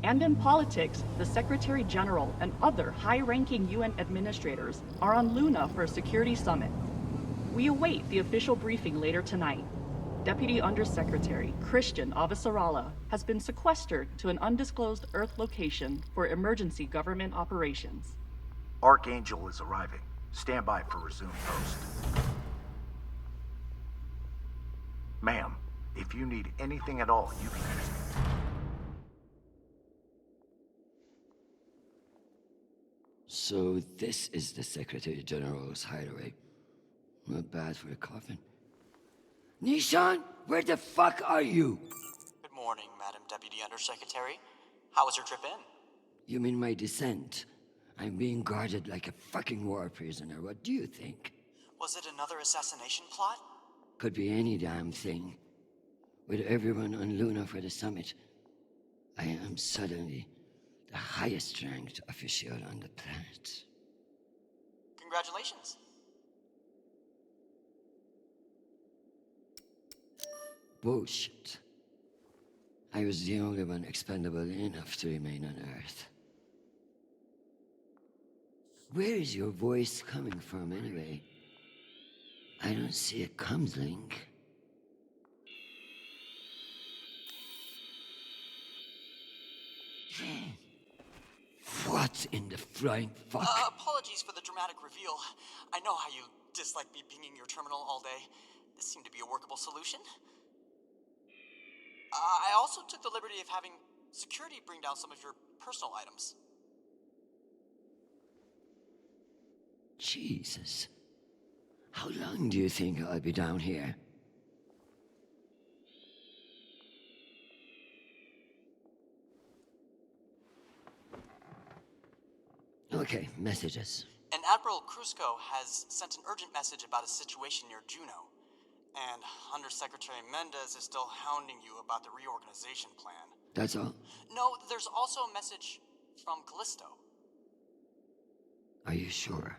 And in politics, the Secretary General and other high-ranking UN administrators are on Luna for a security summit. We await the official briefing later tonight. Deputy Undersecretary Christian Avasarala has been sequestered to an undisclosed Earth location for emergency government operations. Archangel is arriving. Stand by for resume post. Ma'am, if you need anything at all, you can use me. So this is the Secretary General's hideaway. Not bad for a coffin. Nishan, where the fuck are you? Good morning, Madam Deputy Undersecretary. How was your trip in? You mean my descent? I'm being guarded like a fucking war prisoner. What do you think? Was it another assassination plot? Could be any damn thing. With everyone on Luna for the summit, I am suddenly the highest ranked official on the planet. Congratulations. Bullshit. I was the only one expendable enough to remain on Earth. Where is your voice coming from, anyway? I don't see a comms link. What in the flying fuck? Apologies for the dramatic reveal. I know how you dislike me pinging your terminal all day. This seemed to be a workable solution. I also took the liberty of having security bring down some of your personal items. Jesus. How long do you think I'll be down here? Okay, messages. And Admiral Krusco has sent an urgent message about a situation near Juno. And Undersecretary Mendez is still hounding you about the reorganization plan. That's all? No, there's also a message from Callisto. Are you sure?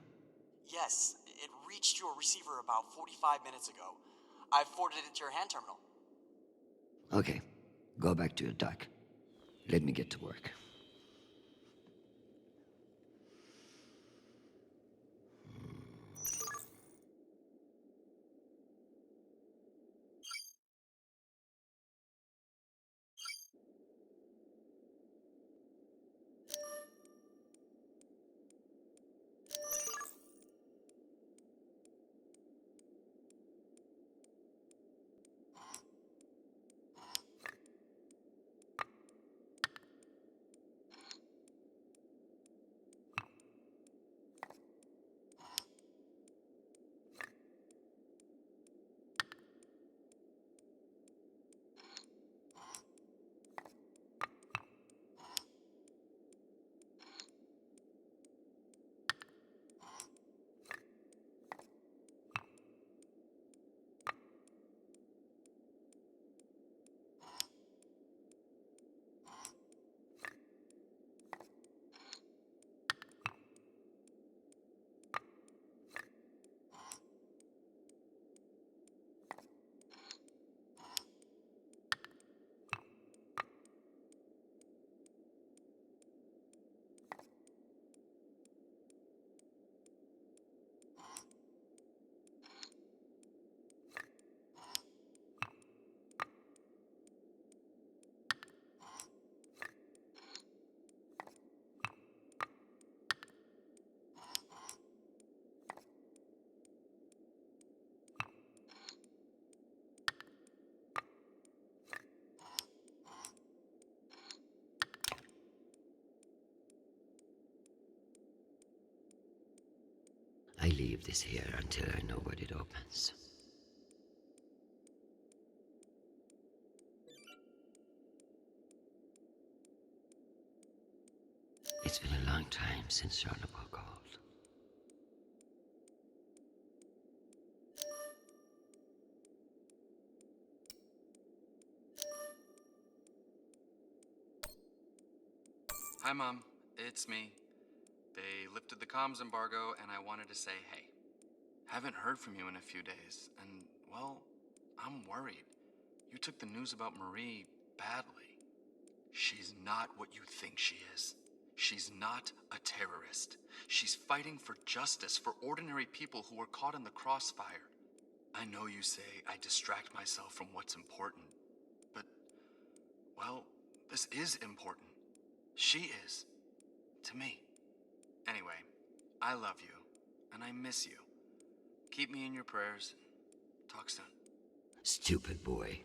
Yes, it reached your receiver about 45 minutes ago. I forwarded it to your hand terminal. Okay, go back to your dock. Let me get to work. I leave this here until I know what it opens. It's been a long time since Chernobyl called. Hi, Mom. It's me. They lifted the comms embargo, and I wanted to say hey. Haven't heard from you in a few days, and, well, I'm worried. You took the news about Marie badly. She's not what you think she is. She's not a terrorist. She's fighting for justice for ordinary people who are caught in the crossfire. I know you say I distract myself from what's important, but, well, this is important. She is. To me. Anyway, I love you, and I miss you. Keep me in your prayers. Talk soon. Stupid boy.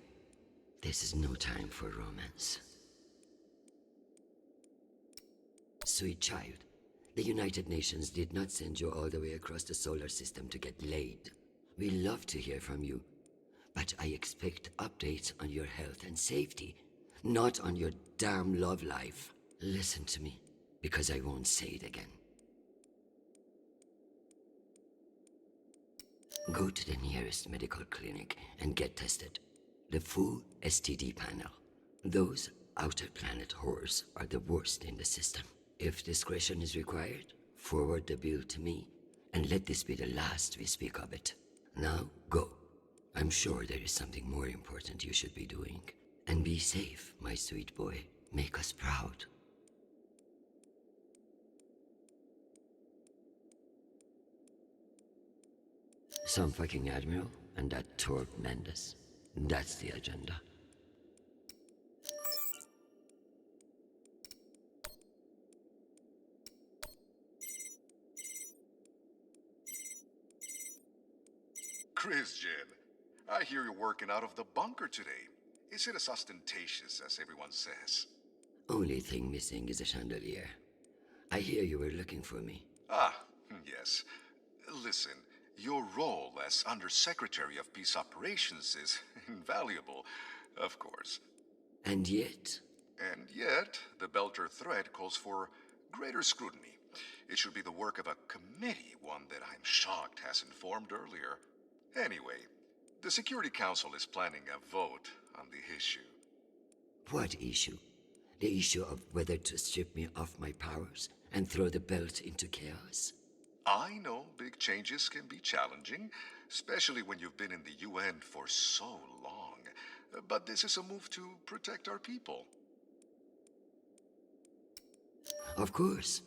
This is no time for romance. Sweet child, the United Nations did not send you all the way across the solar system to get laid. We love to hear from you, but I expect updates on your health and safety, not on your damn love life. Listen to me, because I won't say it again. Go to the nearest medical clinic and get tested. The full STD panel. Those outer planet whores are the worst in the system. If discretion is required, forward the bill to me, and let this be the last we speak of it. Now, go. I'm sure there is something more important you should be doing. And be safe, my sweet boy. Make us proud. Some fucking admiral and that Torb Mendes. That's the agenda. Christian, I hear you're working out of the bunker today. Is it as ostentatious as everyone says? Only thing missing is a chandelier. I hear you were looking for me. Ah, yes. Listen, your role as Undersecretary of Peace Operations is invaluable, of course. And yet? And yet, the Belter threat calls for greater scrutiny. It should be the work of a committee, one that I'm shocked hasn't formed earlier. Anyway, the Security Council is planning a vote on the issue. What issue? The issue of whether to strip me of my powers and throw the belt into chaos? I know big changes can be challenging, especially when you've been in the UN for so long. But this is a move to protect our people. Of course.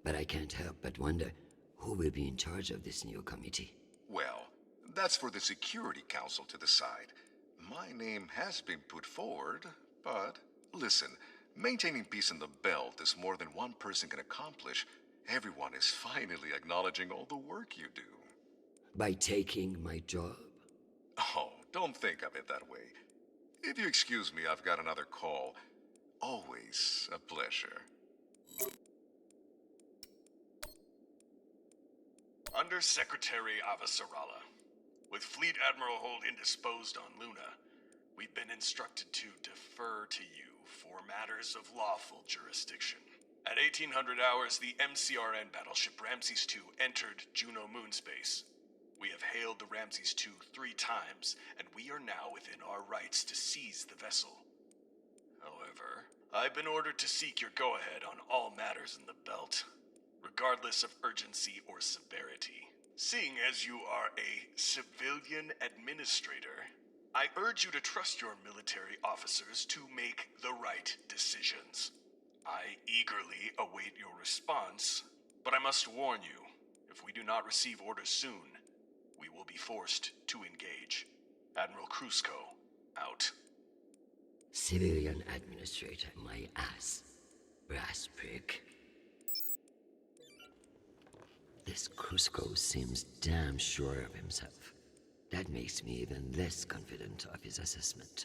But I can't help but wonder who will be in charge of this new committee. Well, that's for the Security Council to decide. My name has been put forward, but listen, maintaining peace in the belt is more than one person can accomplish. Everyone is finally acknowledging all the work you do. By taking my job? Oh, don't think of it that way. If you excuse me, I've got another call. Always a pleasure. Undersecretary Avasarala. With Fleet Admiral Hold indisposed on Luna, we've been instructed to defer to you for matters of lawful jurisdiction. At 1800 hours, the MCRN battleship Ramses II entered Juno moonspace. We have hailed the Ramses II 3 times, and we are now within our rights to seize the vessel. However, I've been ordered to seek your go-ahead on all matters in the belt, regardless of urgency or severity. Seeing as you are a civilian administrator, I urge you to trust your military officers to make the right decisions. I eagerly await your response, but I must warn you, if we do not receive orders soon, we will be forced to engage. Admiral Krusko, out. Civilian administrator, my ass. Brass prick. This Krusko seems damn sure of himself. That makes me even less confident of his assessment.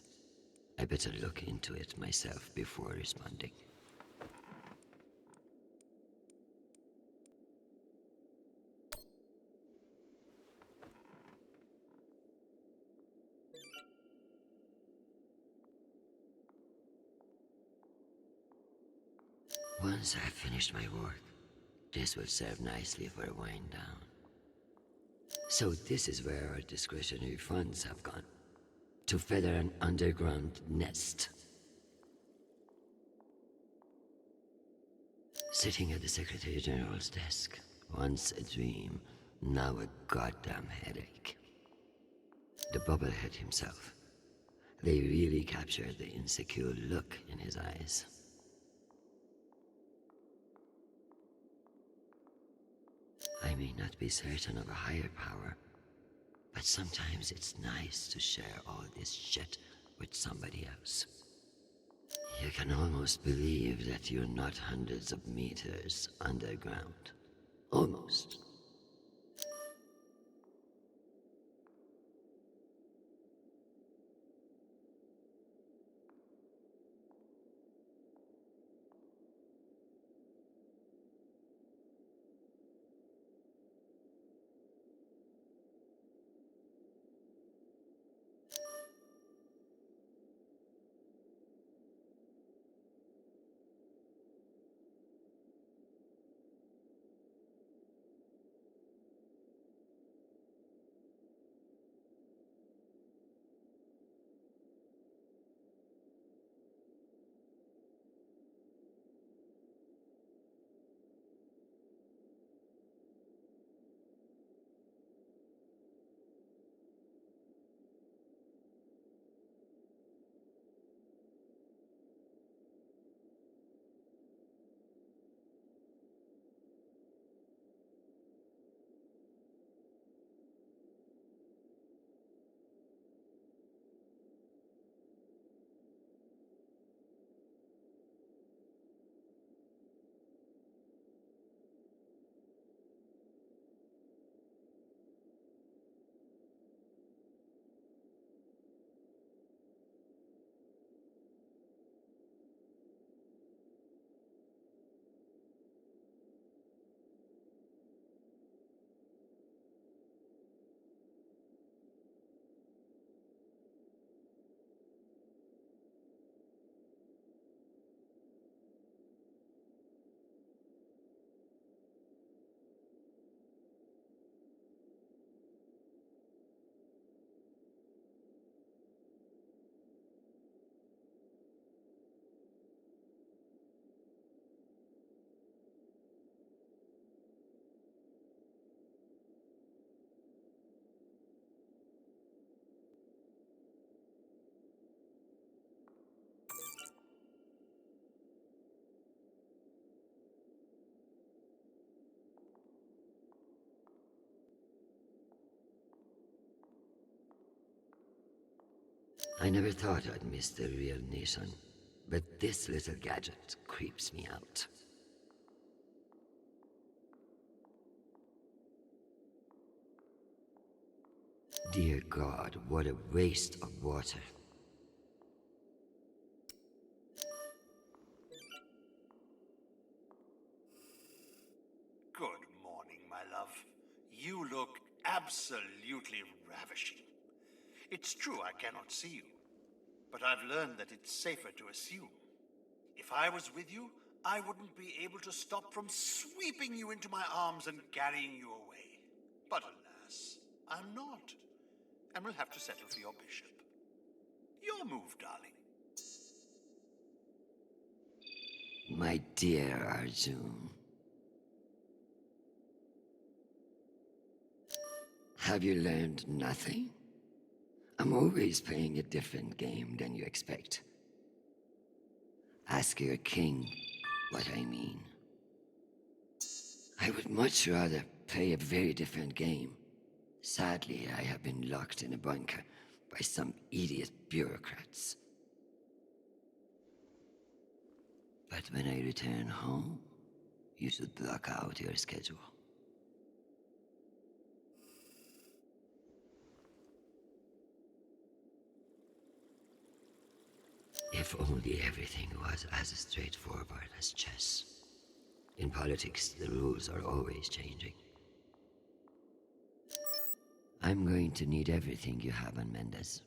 I better look into it myself before responding. Once I've finished my work, this will serve nicely for a wind down. So this is where our discretionary funds have gone. To feather an underground nest. Sitting at the Secretary General's desk. Once a dream, now a goddamn headache. The bubblehead himself. They really captured the insecure look in his eyes. may not be certain of a higher power, but sometimes it's nice to share all this shit with somebody else. You can almost believe that you're not hundreds of meters underground. Almost. I never thought I'd miss the real nation, but this little gadget creeps me out. Dear God, what a waste of water. Good morning, my love. You look absolutely ravishing. It's true I cannot see you, but I've learned that it's safer to assume. If I was with you, I wouldn't be able to stop from sweeping you into my arms and carrying you away. But alas, I'm not, and will have to settle for your bishop. Your move, darling. My dear Arjun. Have you learned nothing? I'm always playing a different game than you expect. Ask your king what I mean. I would much rather play a very different game. Sadly, I have been locked in a bunker by some idiot bureaucrats. But when I return home, you should block out your schedule. If only everything was as straightforward as chess. In politics, the rules are always changing. I'm going to need everything you have on Mendez.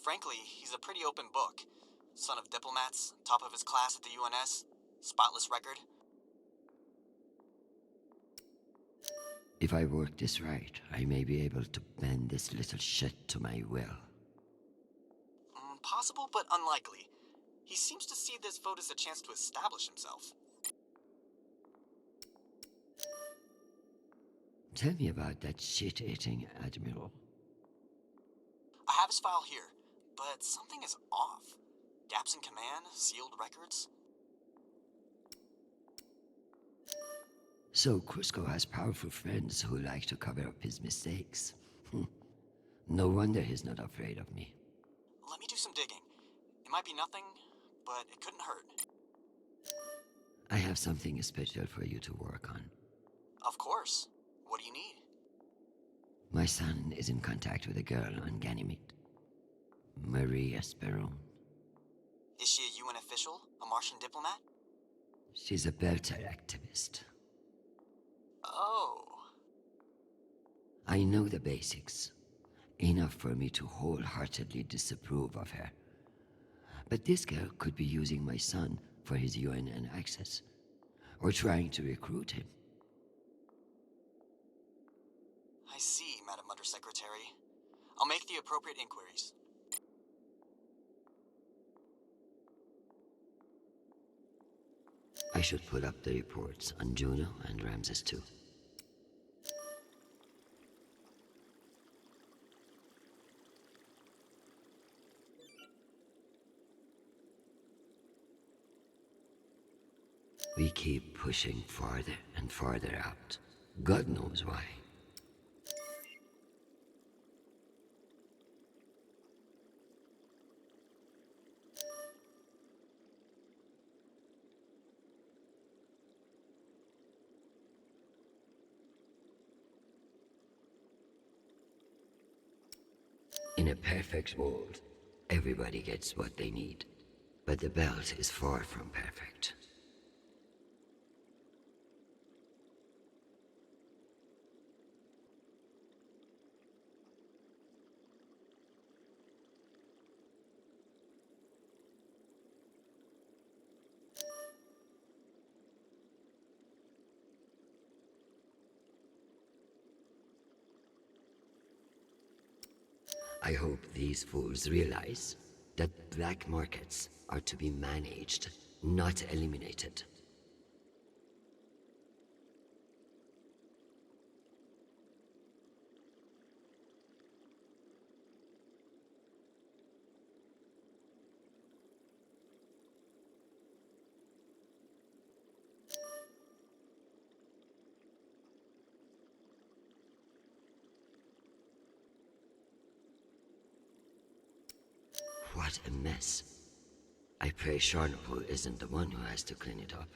Frankly, he's a pretty open book. Son of diplomats, top of his class at the UNS, spotless record. If I work this right, I may be able to bend this little shit to my will. Possible, but unlikely. He seems to see this vote as a chance to establish himself. Tell me about that shit-eating admiral. I have his file here, but something is off. Gaps in command, sealed records. So Cusco has powerful friends who like to cover up his mistakes. No wonder he's not afraid of me. Let me do some digging. It might be nothing, but it couldn't hurt. I have something special for you to work on. Of course. What do you need? My son is in contact with a girl on Ganymede. Marie Esperon. Is she a UN official? A Martian diplomat? She's a Belter activist. Oh. I know the basics. Enough for me to wholeheartedly disapprove of her. But this girl could be using my son for his UNN access. Or trying to recruit him. I see, Madam Undersecretary. I'll make the appropriate inquiries. I should put up the reports on Juno and Ramses too. We keep pushing farther and farther out. God knows why. In a perfect world, everybody gets what they need. But the belt is far from perfect. I hope these fools realize that black markets are to be managed, not eliminated. What a mess. I pray Charnapol isn't the one who has to clean it up.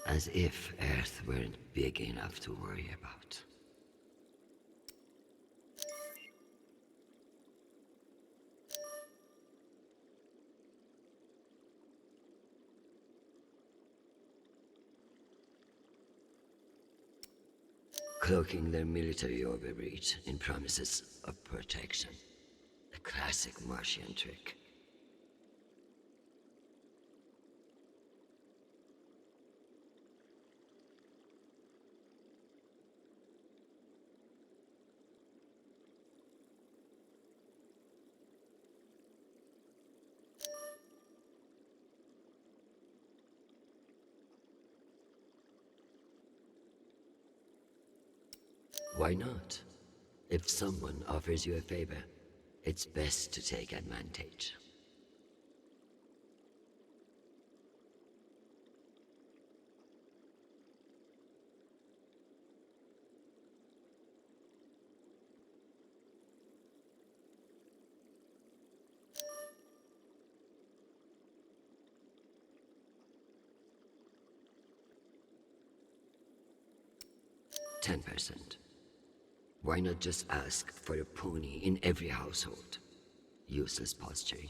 As if Earth weren't big enough to worry about. Cloaking their military overreach in promises of protection. A classic Martian trick. Why not? If someone offers you a favor, it's best to take advantage. $10%. Why not just ask for a pony in every household? Useless posturing.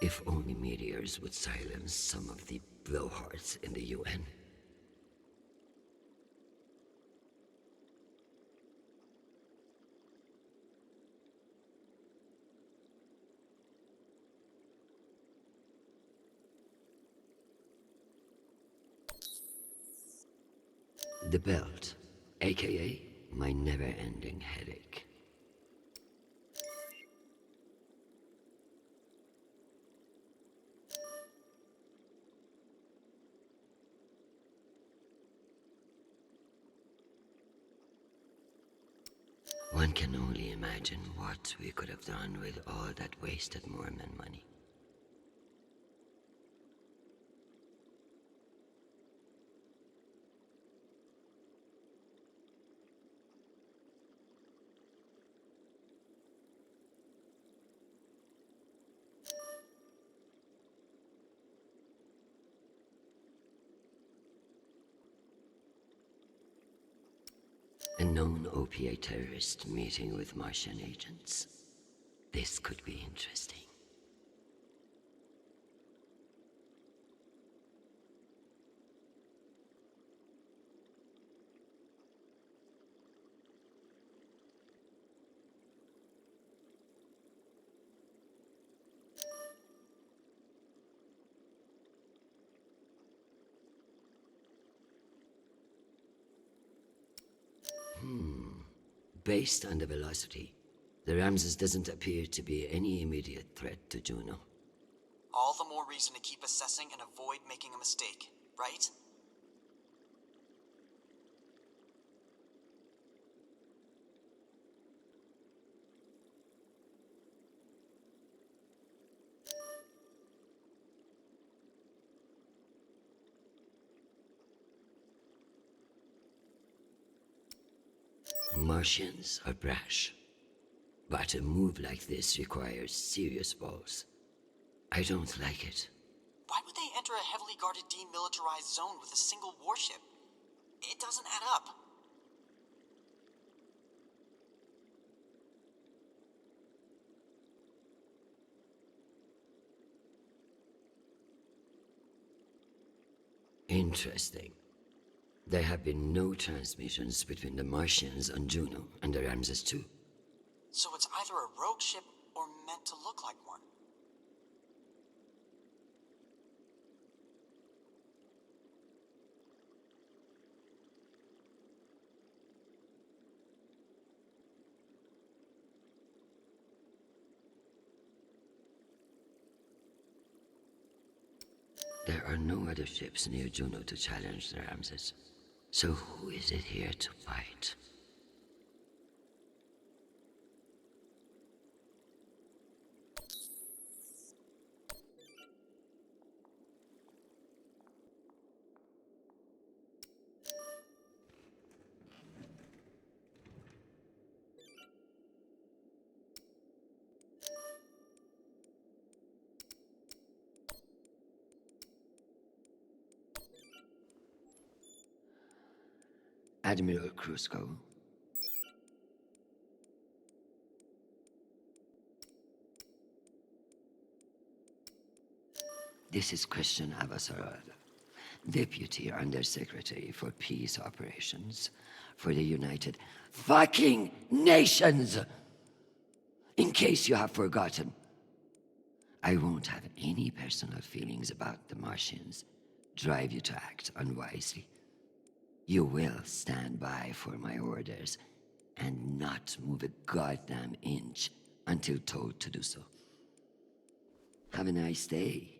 If only meteors would silence some of the blowhards in the UN. The belt, aka my never-ending headache. One can only imagine what we could have done with all that wasted Mormon money. A known opiate terrorist meeting with Martian agents. This could be interesting. Based on the velocity, the Ramses doesn't appear to be any immediate threat to Juno. All the more reason to keep assessing and avoid making a mistake, right? Martians are brash, but a move like this requires serious balls. I don't like it. Why would they enter a heavily guarded demilitarized zone with a single warship? It doesn't add up. Interesting. There have been no transmissions between the Martians on Juno and the Ramses too. So it's either a rogue ship or meant to look like one. There are no other ships near Juno to challenge the Ramses. So who is it here to fight? Admiral Krusco. This is Christian Avasarala, Deputy Undersecretary for Peace Operations for the United fucking Nations! In case you have forgotten, I won't have any personal feelings about the Martians drive you to act unwisely. You will stand by for my orders and not move a goddamn inch until told to do so. Have a nice day.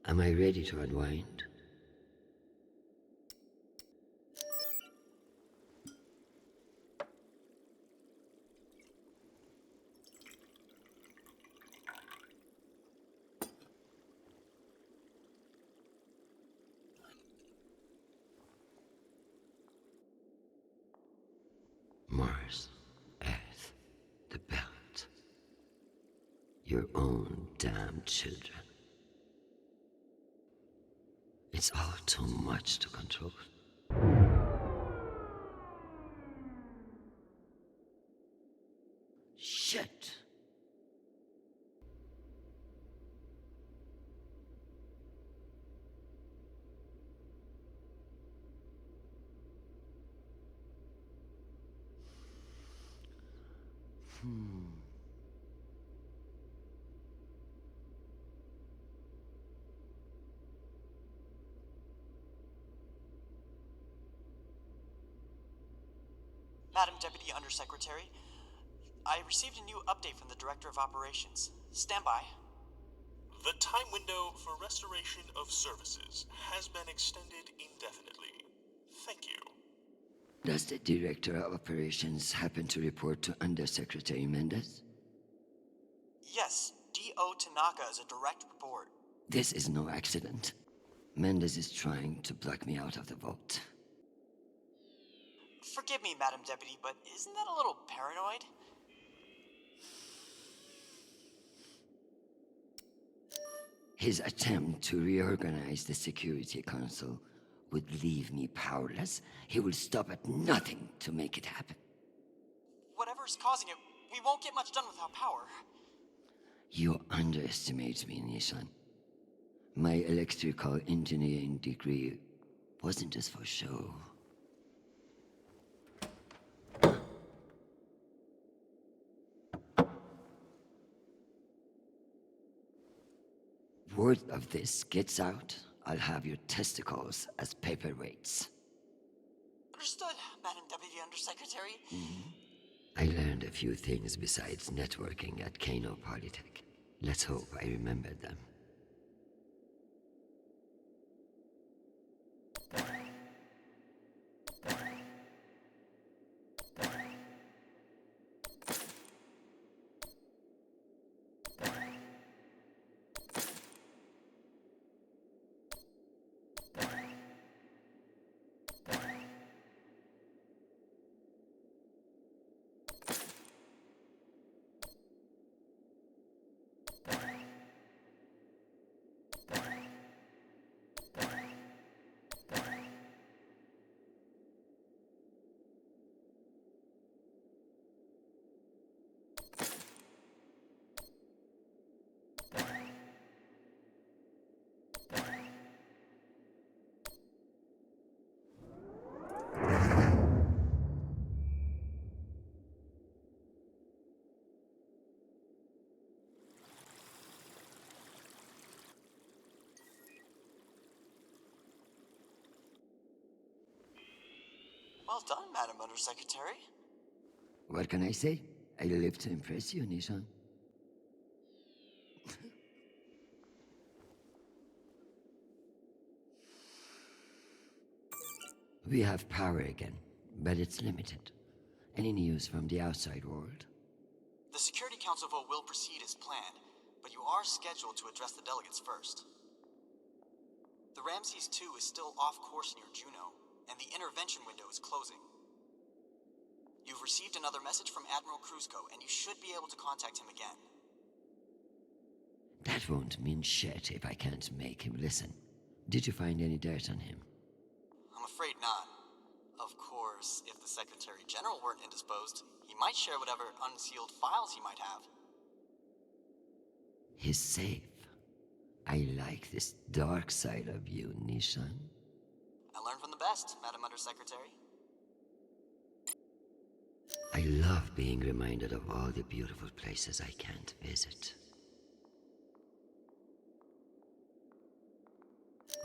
Am I ready to unwind? Mars, Earth, the belt. Your own damn children. It's all too much to control. Shit! Madam Deputy Undersecretary, I received a new update from the Director of Operations. Stand by. The time window for restoration of services has been extended indefinitely. Thank you. Does the Director of Operations happen to report to Undersecretary Mendez? Yes, D.O. Tanaka is a direct report. This is no accident. Mendez is trying to block me out of the vault. Forgive me, Madam Deputy, but isn't that a little paranoid? His attempt to reorganize the Security Council would leave me powerless. He will stop at nothing to make it happen. Whatever's causing it, we won't get much done without power. You underestimate me, Nishan. My electrical engineering degree wasn't just for show. Word of this gets out, I'll have your testicles as paperweights. Understood, Madam Deputy Undersecretary. I learned a few things besides networking at Kano Polytech. Let's hope I remembered them. Well done, Madam Undersecretary. What can I say? I live to impress you, Nishan. We have power again, but it's limited. Any news from the outside world? The Security Council vote will proceed as planned, but you are scheduled to address the delegates first. The Ramses 2 is still off course in your Juno, and the intervention window is closing. You've received another message from Admiral Kruzko, and you should be able to contact him again. That won't mean shit if I can't make him listen. Did you find any dirt on him? I'm afraid not. Of course, if the Secretary General weren't indisposed, he might share whatever unsealed files he might have. He's safe. I like this dark side of you, Nishan. I learned from the best, Madam Undersecretary. I love being reminded of all the beautiful places I can't visit.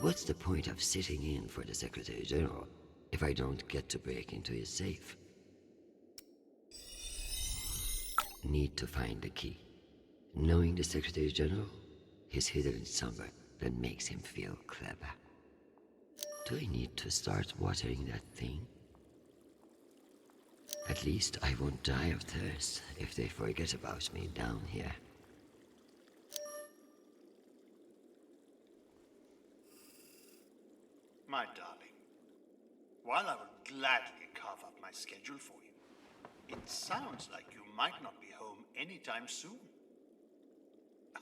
What's the point of sitting in for the Secretary General if I don't get to break into his safe? Need to find the key. Knowing the Secretary General, he's hidden somewhere that makes him feel clever. Do I need to start watering that thing? At least I won't die of thirst if they forget about me down here. My darling, while I would gladly carve up my schedule for you, it sounds like you might not be home anytime soon.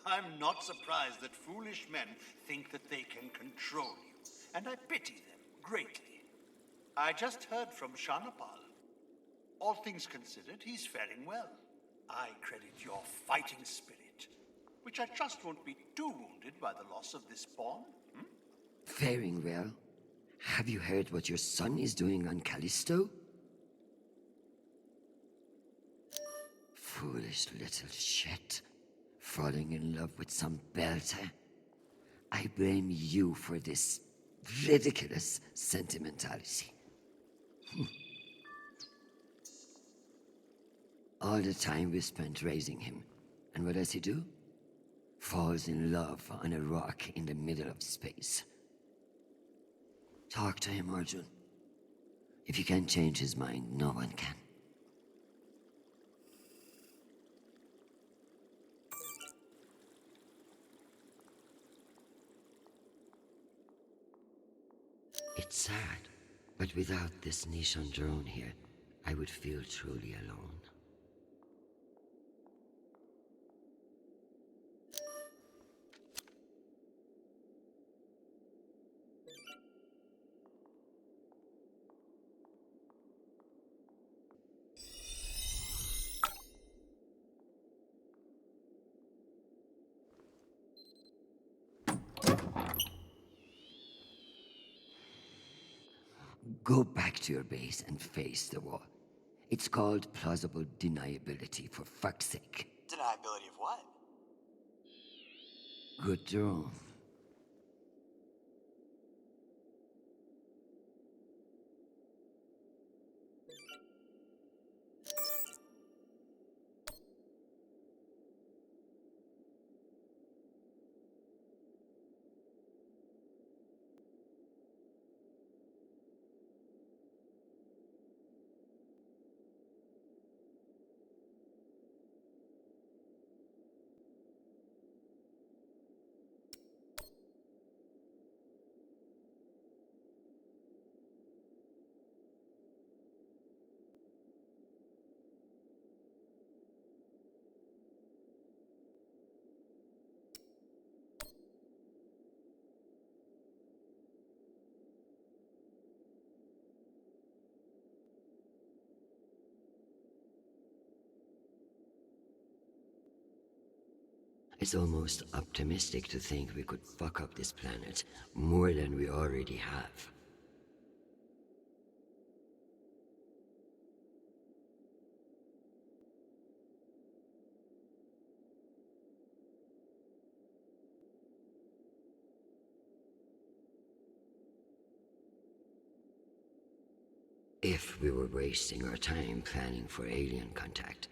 I'm not surprised that foolish men think that they can control you, and I pity them greatly. I just heard from Shanapal. All things considered, he's faring well. I credit your fighting spirit, which I trust won't be too wounded by the loss of this pawn. Faring well? Have you heard what your son is doing on Callisto? foolish little shit. Falling in love with some belter. I blame you for this ridiculous sentimentality. All the time we spent raising him. And what does he do? Falls in love on a rock in the middle of space. Talk to him, Arjun. If you can't change his mind, no one can. It's sad, but without this Nishan drone here, I would feel truly alone. Go back to your base and face the wall. It's called plausible deniability, for fuck's sake. Deniability of what? Good drone. It's almost optimistic to think we could fuck up this planet more than we already have. If we were wasting our time planning for alien contact,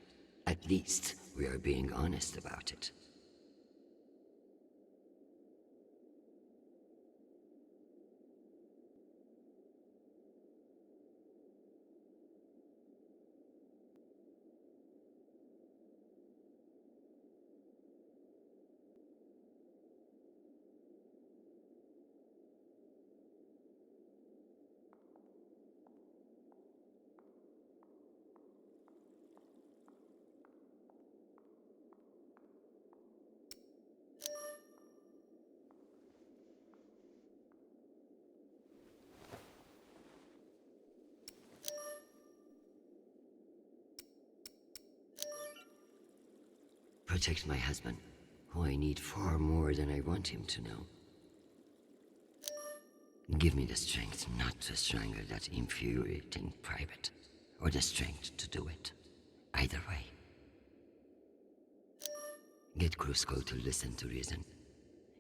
at least we are being honest about it. Protect my husband, who I need far more than I want him to know. Give me the strength not to strangle that infuriating private, or the strength to do it. Either way. Get Krusko to listen to reason.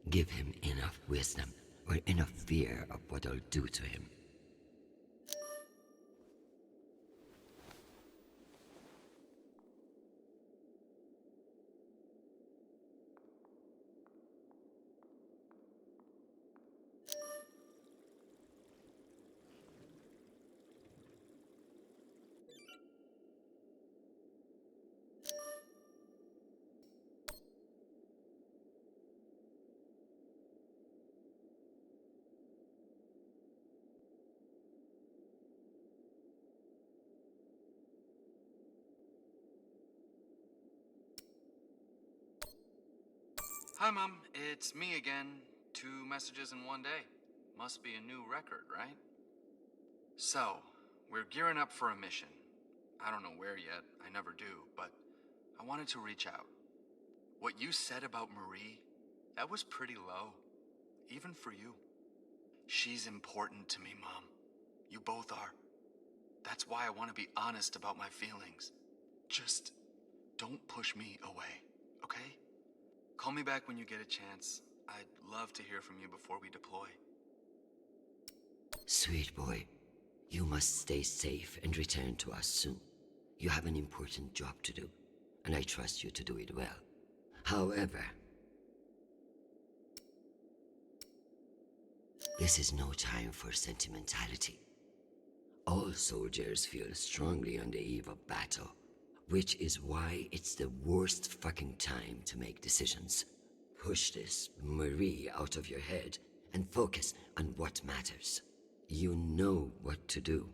Give him enough wisdom, or enough fear of what I'll do to him. Hi, Mom. It's me again. 2 messages in one day. Must be a new record, right? So, we're gearing up for a mission. I don't know where yet. I never do, but I wanted to reach out. What you said about Marie, that was pretty low. Even for you. She's important to me, Mom. You both are. That's why I want to be honest about my feelings. Just don't push me away, okay? Call me back when you get a chance. I'd love to hear from you before we deploy. Sweet boy, you must stay safe and return to us soon. You have an important job to do, and I trust you to do it well. However, this is no time for sentimentality. All soldiers feel strongly on the eve of battle, which is why it's the worst fucking time to make decisions. Push this Marie out of your head and focus on what matters. You know what to do.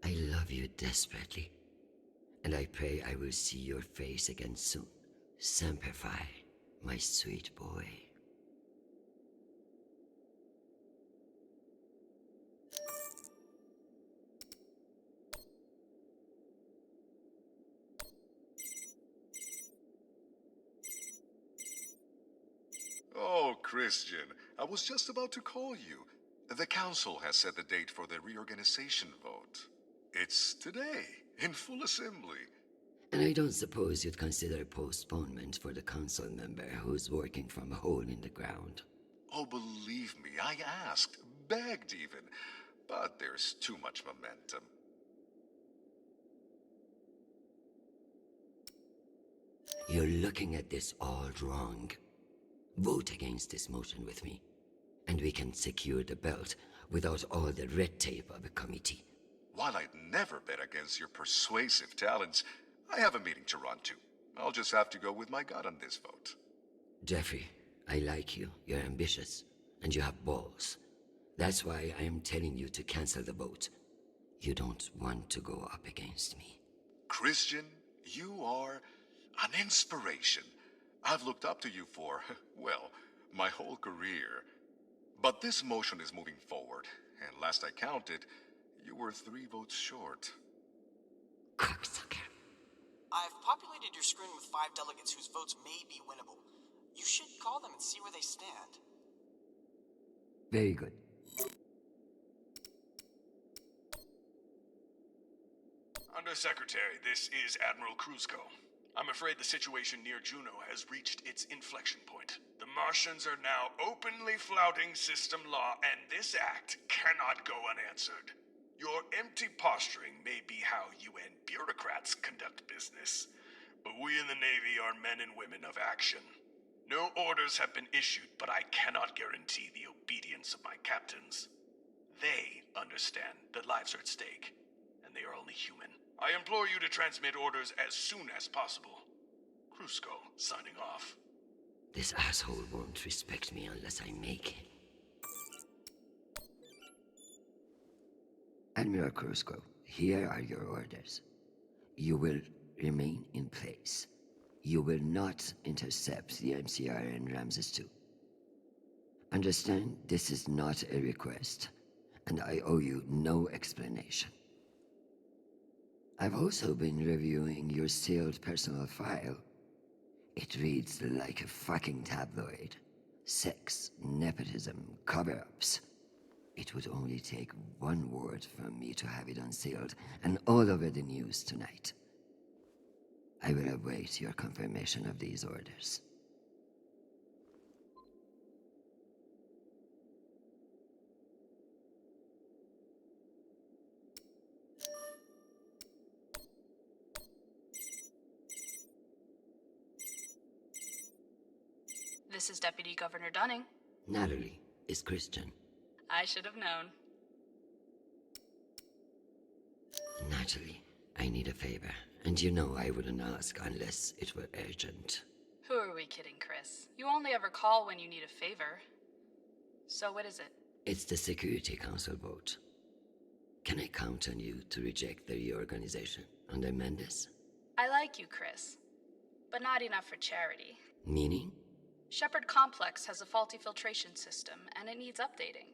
I love you desperately, and I pray I will see your face again soon. Semper Fi, my sweet boy. Oh, Christian, I was just about to call you. The council has set the date for the reorganization vote. It's today, in full assembly. And I don't suppose you'd consider postponement for the council member who's working from a hole in the ground. Oh, believe me, I asked, begged even. But there's too much momentum. You're looking at this all wrong. Vote against this motion with me, and we can secure the belt without all the red tape of a committee. While I'd never bet against your persuasive talents, I have a meeting to run to. I'll just have to go with my gut on this vote. Jeffrey, I like you. You're ambitious, and you have balls. That's why I am telling you to cancel the vote. You don't want to go up against me. Christian, you are an inspiration. I've looked up to you for, well, my whole career. But this motion is moving forward, and last I counted, you were 3 votes short. Cocksucker. I've populated your screen with 5 delegates whose votes may be winnable. You should call them and see where they stand. Very good. Undersecretary, this is Admiral Kruzko. I'm afraid the situation near Juno has reached its inflection point. The Martians are now openly flouting system law, and this act cannot go unanswered. Your empty posturing may be how UN bureaucrats conduct business, but we in the Navy are men and women of action. No orders have been issued, but I cannot guarantee the obedience of my captains. They understand that lives are at stake, and they are only human. I implore you to transmit orders as soon as possible. Kruzko, signing off. This asshole won't respect me unless I make him. Admiral Kruzko, here are your orders. You will remain in place. You will not intercept the MCR and Ramses II. Understand, this is not a request, and I owe you no explanation. I've also been reviewing your sealed personal file. It reads like a fucking tabloid. Sex, nepotism, cover-ups. It would only take one word from me to have it unsealed and all over the news tonight. I will await your confirmation of these orders. This is Deputy Governor Dunning. Natalie is Christian. I should have known. Natalie, I need a favor, and you know I wouldn't ask unless it were urgent. Who are we kidding, Chris? You only ever call when you need a favor. So what is it? It's the Security Council vote. Can I count on you to reject the reorganization under Mendes? I like you, Chris. But not enough for charity. Meaning? Shepard Complex has a faulty filtration system, and it needs updating.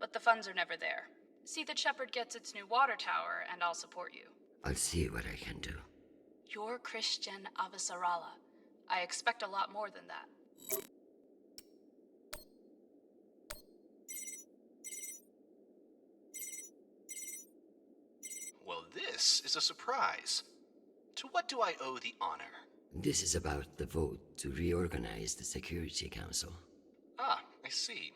But the funds are never there. See that Shepard gets its new water tower, and I'll support you. I'll see what I can do. You're Christian Avasarala. I expect a lot more than that. Well, this is a surprise. To what do I owe the honor? This is about the vote to reorganize the Security Council. Ah, I see.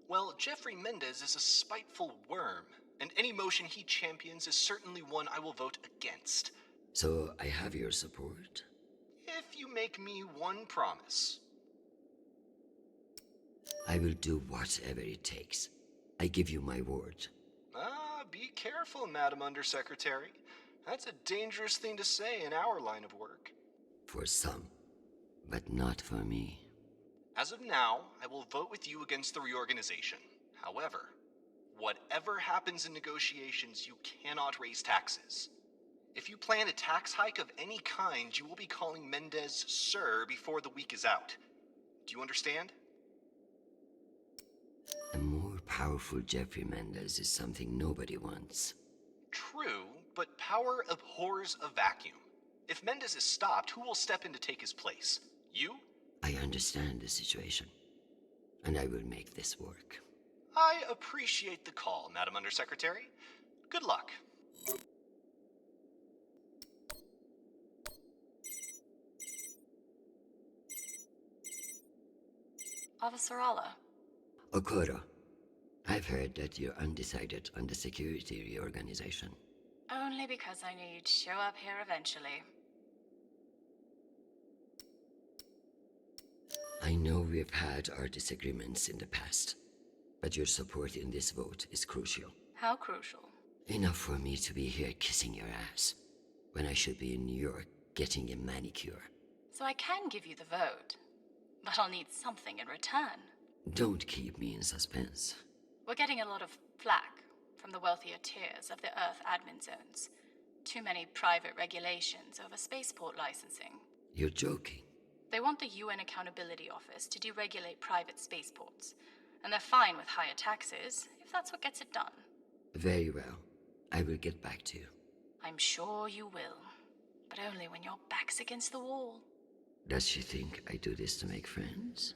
Well, Jeffrey Mendez is a spiteful worm, and any motion he champions is certainly one I will vote against. So I have your support? If you make me one promise. I will do whatever it takes. I give you my word. Ah, be careful, Madam Undersecretary. That's a dangerous thing to say in our line of work. For some, but not for me. As of now, I will vote with you against the reorganization. However, whatever happens in negotiations, you cannot raise taxes. If you plan a tax hike of any kind, you will be calling Mendez Sir before the week is out. Do you understand? A more powerful Jeffrey Mendez is something nobody wants. True, but power abhors a vacuum. If Mendez is stopped, who will step in to take his place? You? I understand the situation, and I will make this work. I appreciate the call, Madam Undersecretary. Good luck. Avasarala. Okoro, I've heard that you're undecided on the security reorganization. Only because I knew you'd show up here eventually. I know we've had our disagreements in the past, but your support in this vote is crucial. How crucial? Enough for me to be here kissing your ass, when I should be in New York getting a manicure. So I can give you the vote, but I'll need something in return. Don't keep me in suspense. We're getting a lot of flack from the wealthier tiers of the Earth admin zones. Too many private regulations over spaceport licensing. You're joking. They want the UN Accountability Office to deregulate private spaceports, and they're fine with higher taxes if that's what gets it done. Very well. I will get back to you. I'm sure you will, but only when your back's against the wall. Does she think I do this to make friends?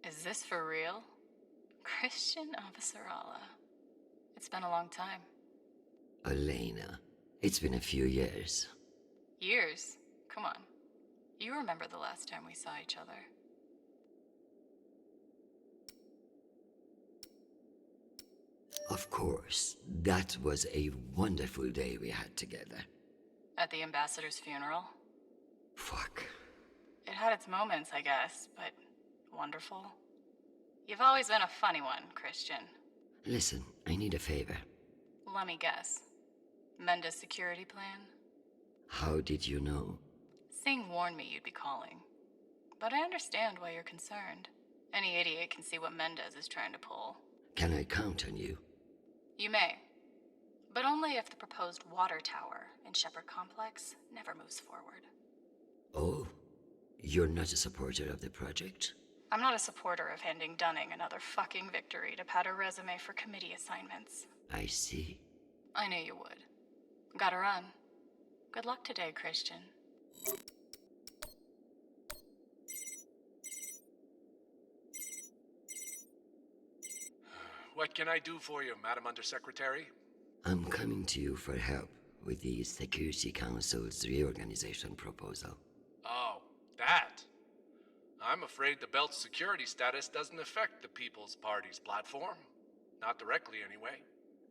Is this for real? Christian Avasarala. It's been a long time. Elena, it's been a few years. Years? Come on. You remember the last time we saw each other. Of course, that was a wonderful day we had together. At the ambassador's funeral? Fuck. It had its moments, I guess, but wonderful. You've always been a funny one, Christian. Listen, I need a favor. Let me guess. Mendez security plan? How did you know? Singh warned me you'd be calling. But I understand why you're concerned. Any idiot can see what Mendez is trying to pull. Can I count on you? You may. But only if the proposed water tower in Shepherd Complex never moves forward. Oh, you're not a supporter of the project? I'm not a supporter of handing Dunning another fucking victory to pad her resume for committee assignments. I see. I knew you would. Gotta run. Good luck today, Christian. What can I do for you, Madam Undersecretary? I'm coming to you for help with the Security Council's reorganization proposal. Oh, that. I'm afraid the belt's security status doesn't affect the People's Party's platform. Not directly, anyway.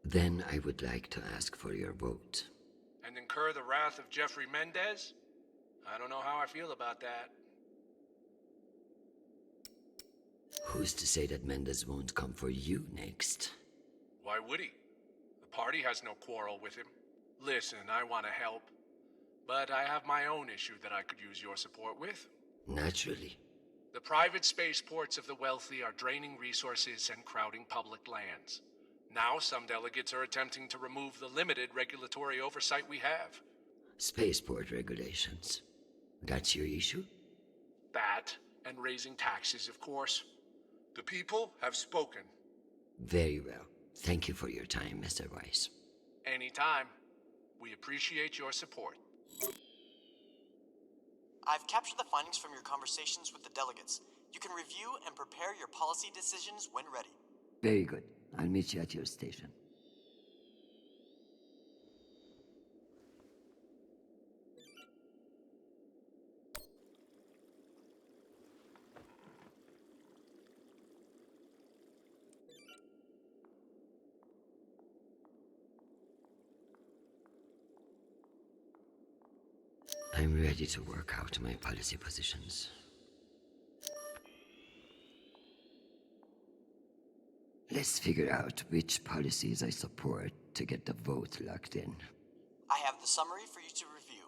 Then I would like to ask for your vote. And incur the wrath of Jeffrey Mendez? I don't know how I feel about that. Who's to say that Mendez won't come for you next? Why would he? The party has no quarrel with him. Listen, I want to help. But I have my own issue that I could use your support with. Naturally. The private spaceports of the wealthy are draining resources and crowding public lands. Now some delegates are attempting to remove the limited regulatory oversight we have. Spaceport regulations. That's your issue? That, and raising taxes, of course. The people have spoken. Very well. Thank you for your time, Mr. Weiss. Anytime. We appreciate your support. I've captured the findings from your conversations with the delegates. You can review and prepare your policy decisions when ready. Very good. I'll meet you at your station. I'm ready to work out my policy positions. Let's figure out which policies I support to get the vote locked in. I have the summary for you to review.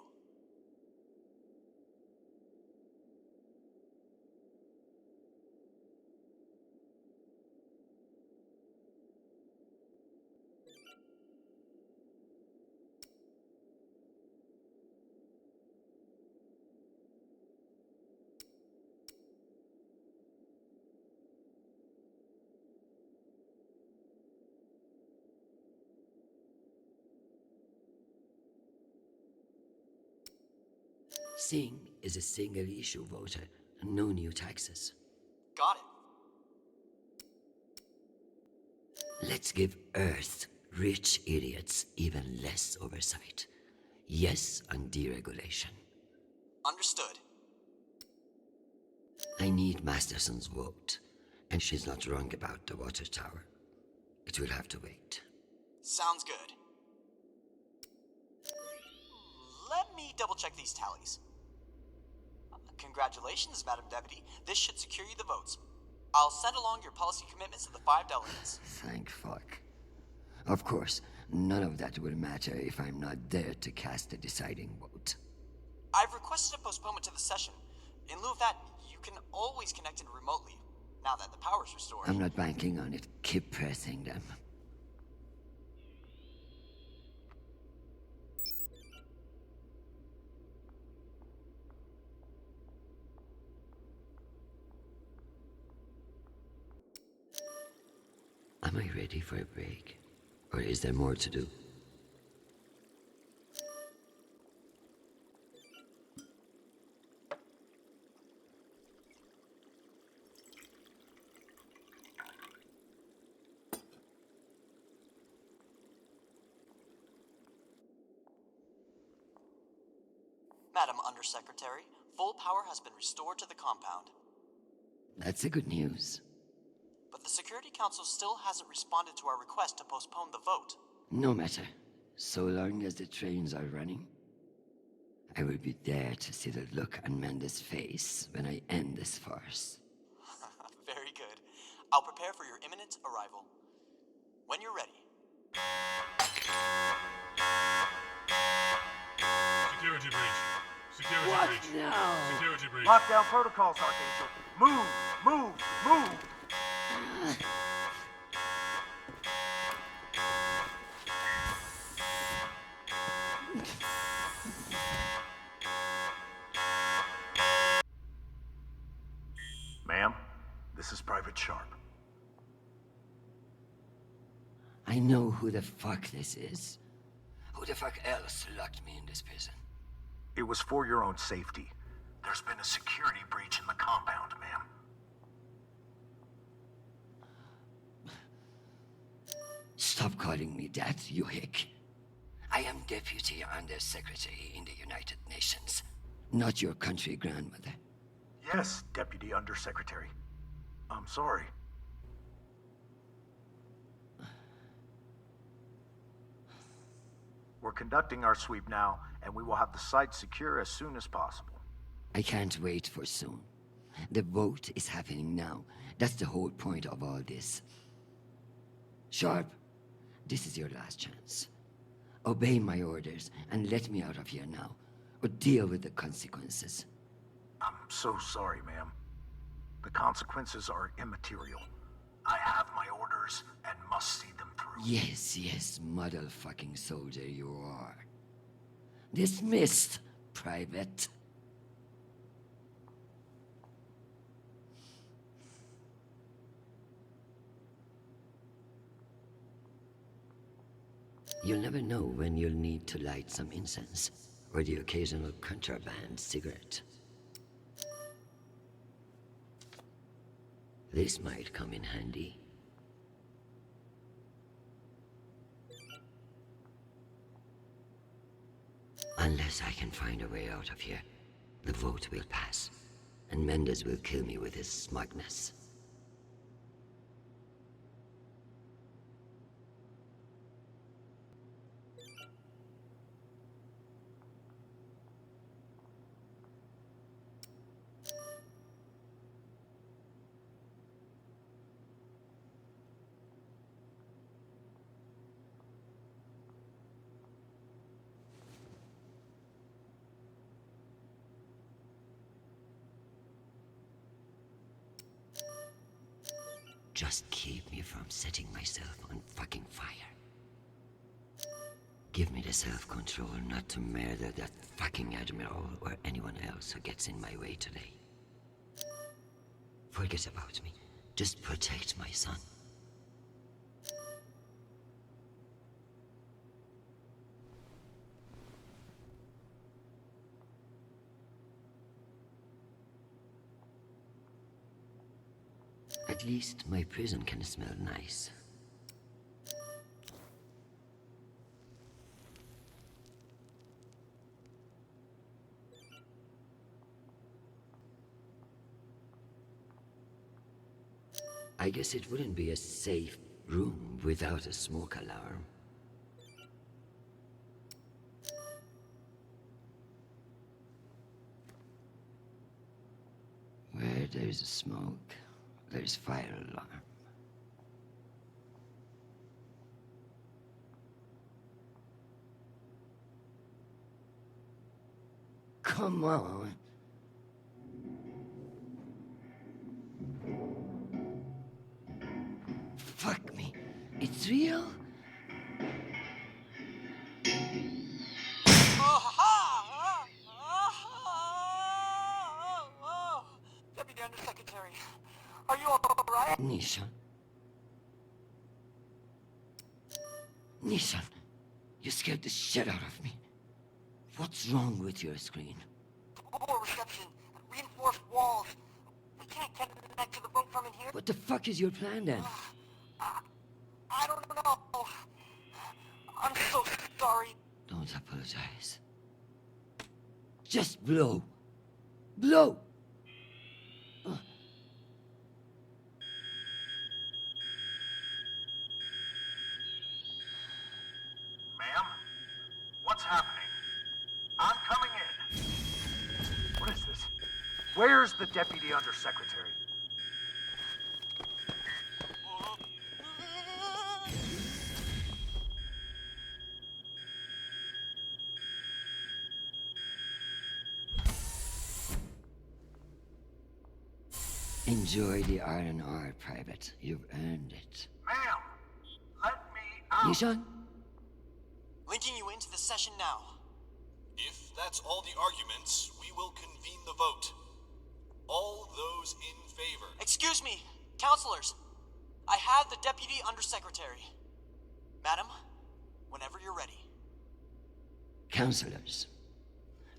Singh is a single-issue voter, no new taxes. Got it. Let's give Earth rich idiots even less oversight. Yes on deregulation. Understood. I need Masterson's vote, and she's not wrong about the water tower. It will have to wait. Sounds good. Let me double-check these tallies. Congratulations, Madam Deputy. This should secure you the votes. I'll send along your policy commitments to the 5 delegates. Thank fuck. Of course, none of that will matter if I'm not there to cast the deciding vote. I've requested a postponement to the session. In lieu of that, you can always connect in remotely, now that the power's restored. I'm not banking on it. Keep pressing them. Am I ready for a break? Or is there more to do? Madam Undersecretary, full power has been restored to the compound. That's the good news. But the Security Council still hasn't responded to our request to postpone the vote. No matter. So long as the trains are running, I will be there to see the look on Mendes' face when I end this farce. Very good. I'll prepare for your imminent arrival. When you're ready. Security breach. Security What breach. now? Security breach. Lockdown protocols, Archangel. Move, move, move! Ma'am, this is Private Sharp. I know who the fuck this is. Who the fuck else locked me in this prison? It was for your own safety. There's been a security breach in the compound, ma'am. Stop calling me that, you hick. I am Deputy Undersecretary in the United Nations, not your country grandmother. Yes, Deputy Undersecretary. I'm sorry. We're conducting our sweep now, and we will have the site secure as soon as possible. I can't wait for soon. The vote is happening now. That's the whole point of all this. Sharp, this is your last chance. Obey my orders and let me out of here now, or deal with the consequences. I'm so sorry, ma'am. The consequences are immaterial. I have my orders and must see them through. Yes, motherfucking soldier you are. Dismissed, Private. You'll never know when you'll need to light some incense, or the occasional contraband cigarette. This might come in handy. Unless I can find a way out of here, the vote will pass, and Mendes will kill me with his smugness. Just keep me from setting myself on fucking fire. Give me the self-control not to murder that fucking Admiral or anyone else who gets in my way today. Forget about me. Just protect my son. At least my prison can smell nice. I guess it wouldn't be a safe room without a smoke alarm. Where there's smoke, there's fire alarm. Come on. Fuck me. It's real? Deputy Undersecretary, are you alright? Nishan. Nishan, you scared the shit out of me. What's wrong with your screen? Poor reception, reinforced walls. We can't connect to the boat from in here. What the fuck is your plan then? I don't know. I'm so sorry. Don't apologize. Just blow. Blow! Ma'am? What's happening? I'm coming in. What is this? Where's the Deputy Undersecretary? Enjoy the R&R, Private. You've earned it. Ma'am! Let me out! Nishan? Linking you into the session now. If that's all the arguments, we will convene the vote. All those in favor. Excuse me, counselors. I have the Deputy Undersecretary. Madam, whenever you're ready. Counselors,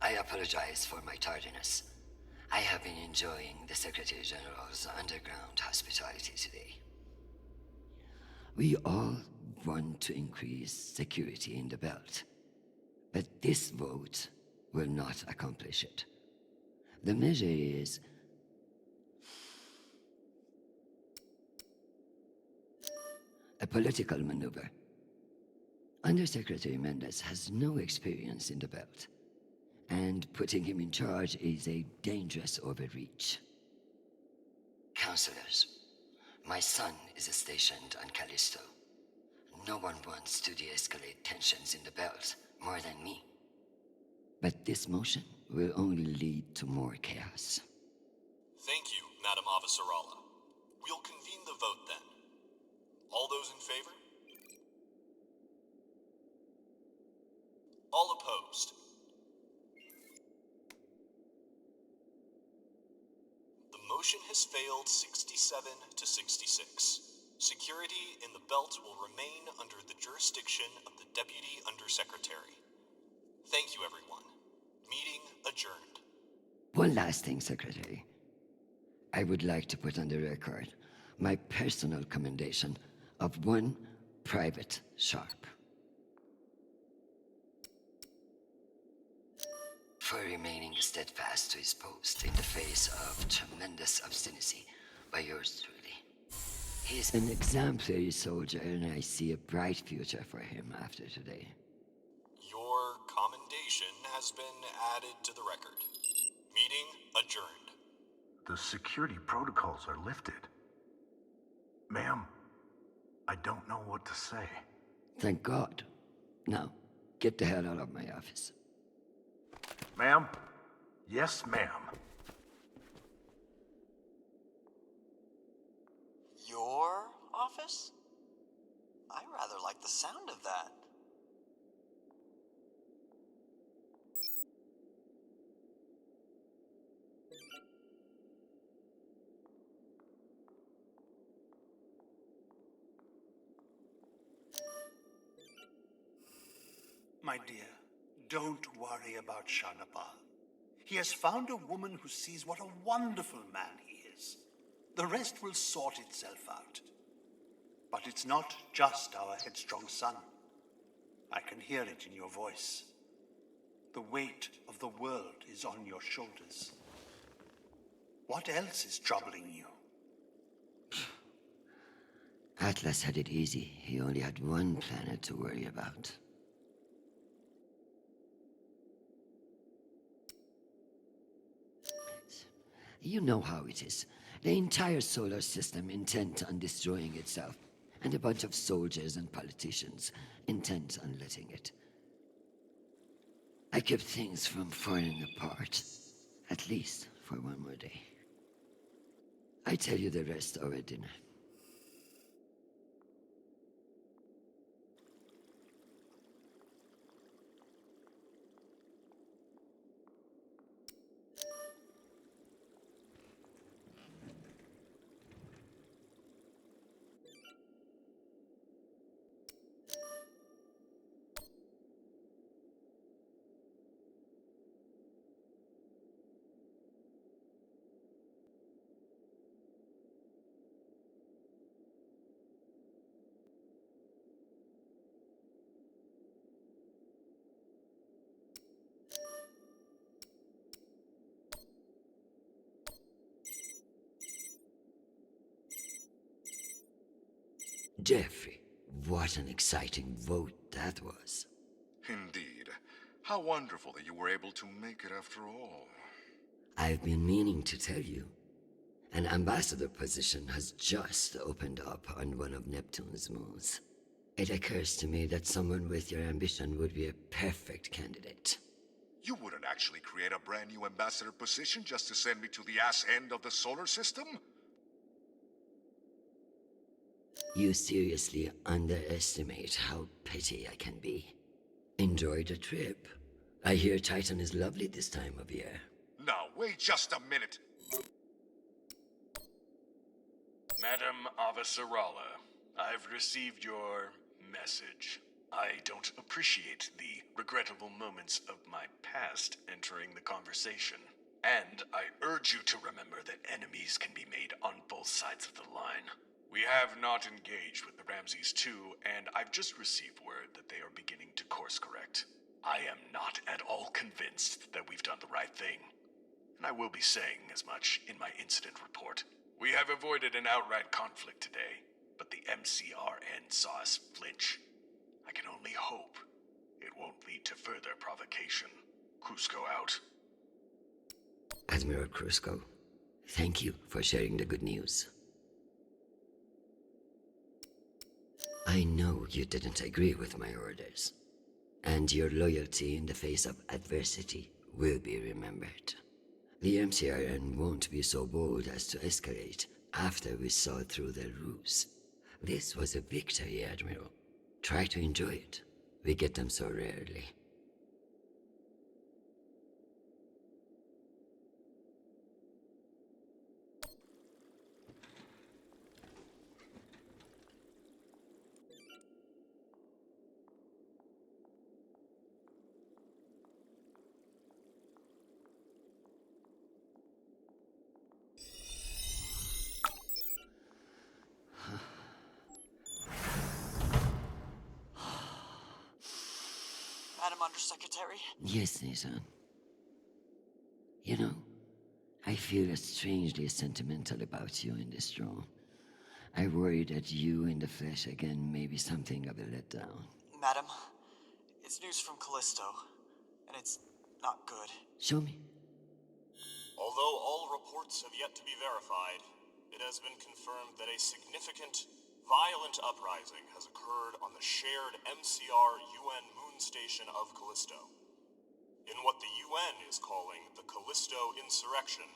I apologize for my tardiness. I have been enjoying the Secretary General's underground hospitality today. We all want to increase security in the belt, but this vote will not accomplish it. The measure is a political maneuver. Undersecretary Mendes has no experience in the belt, and putting him in charge is a dangerous overreach. Counselors, my son is stationed on Callisto. No one wants to de-escalate tensions in the belt more than me. But this motion will only lead to more chaos. Thank you, Madam Avasarala. We'll convene the vote then. All those in favor? All opposed? The motion has failed 67 to 66. Security in the belt will remain under the jurisdiction of the Deputy Undersecretary. Thank you, everyone. Meeting adjourned. One last thing, Secretary. I would like to put on the record my personal commendation of one Private Sharp. for remaining steadfast to his post in the face of tremendous obstinacy by yours truly. He's an exemplary soldier, and I see a bright future for him after today. Your commendation has been added to the record. Meeting adjourned. The security protocols are lifted. Ma'am, I don't know what to say. Thank God. Now, get the hell out of my office. Ma'am? Yes, ma'am. Your office? I rather like the sound of that. My dear, don't worry about Shanapal. He has found a woman who sees what a wonderful man he is. The rest will sort itself out. But it's not just our headstrong son. I can hear it in your voice. The weight of the world is on your shoulders. What else is troubling you? Atlas had it easy. He only had one planet to worry about. You know how it is. The entire solar system intent on destroying itself, and a bunch of soldiers and politicians intent on letting it. I kept things from falling apart, at least for one more day. I tell you the rest over dinner. Jeffrey, what an exciting vote that was. Indeed. How wonderful that you were able to make it after all. I've been meaning to tell you. An ambassador position has just opened up on one of Neptune's moons. It occurs to me that someone with your ambition would be a perfect candidate. You wouldn't actually create a brand new ambassador position just to send me to the ass end of the solar system? You seriously underestimate how petty I can be. Enjoy the trip. I hear Titan is lovely this time of year. Now, wait just a minute. Madam Avasarala, I've received your message. I don't appreciate the regrettable moments of my past entering the conversation. And I urge you to remember that enemies can be made on both sides of the line. We have not engaged with the Ramses II, and I've just received word that they are beginning to course correct. I am not at all convinced that we've done the right thing, and I will be saying as much in my incident report. We have avoided an outright conflict today, but the MCRN saw us flinch. I can only hope it won't lead to further provocation. Cusco out. Admiral Cusco, thank you for sharing the good news. I know you didn't agree with my orders, and your loyalty in the face of adversity will be remembered. The MCRN won't be so bold as to escalate after we saw through their ruse. This was a victory, Admiral. Try to enjoy it. We get them so rarely. Madam Undersecretary? Yes, Nathan. You know, I feel strangely sentimental about you in this room. I worry that you in the flesh again may be something of a letdown. Madam, it's news from Callisto, and it's not good. Show me. Although all reports have yet to be verified, it has been confirmed that a significant, violent uprising has occurred on the shared MCR UN moon station of Callisto. In what the UN is calling the Callisto Insurrection,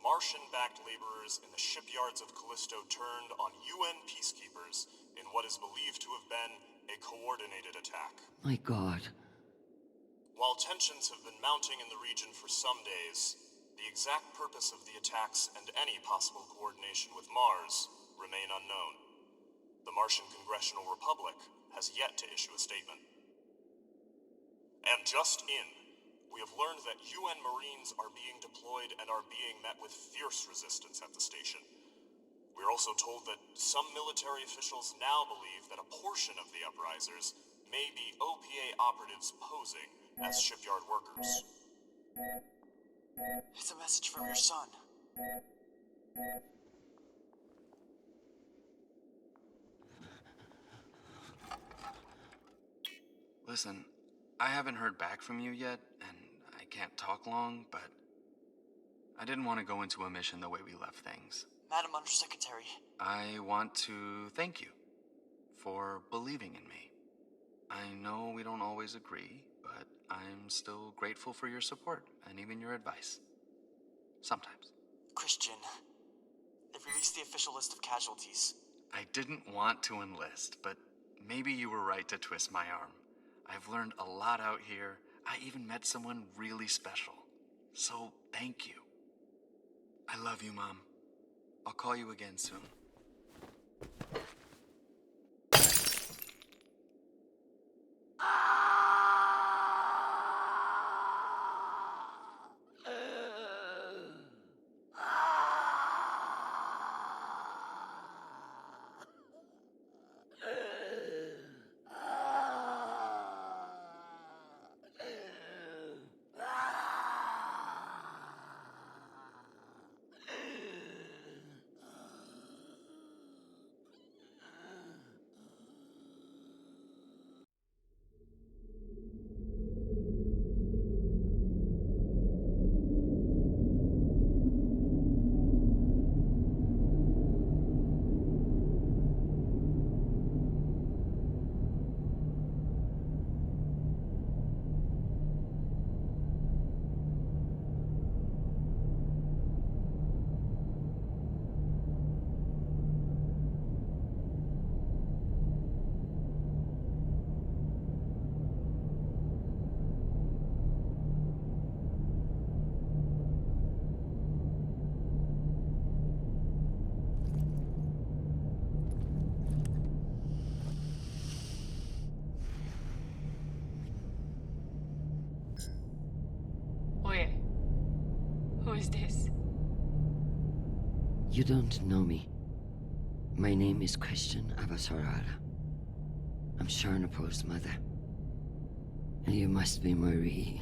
Martian-backed laborers in the shipyards of Callisto turned on UN peacekeepers in what is believed to have been a coordinated attack. My God. While tensions have been mounting in the region for some days, the exact purpose of the attacks and any possible coordination with Mars remain unknown. The Martian Congressional Republic has yet to issue a statement. And just in, we have learned that UN Marines are being deployed and are being met with fierce resistance at the station. We're also told that some military officials now believe that a portion of the uprisers may be OPA operatives posing as shipyard workers. It's a message from your son. Listen, I haven't heard back from you yet, and I can't talk long, but I didn't want to go into a mission the way we left things. Madam Undersecretary. I want to thank you for believing in me. I know we don't always agree, but I'm still grateful for your support and even your advice. Sometimes. Christian, they've released the official list of casualties. I didn't want to enlist, but maybe you were right to twist my arm. I've learned a lot out here. I even met someone really special. So, thank you. I love you, Mom. I'll call you again soon. Oye, who is this? You don't know me. My name is Christian Avasarala. I'm Sharnapur's mother. And you must be Marie.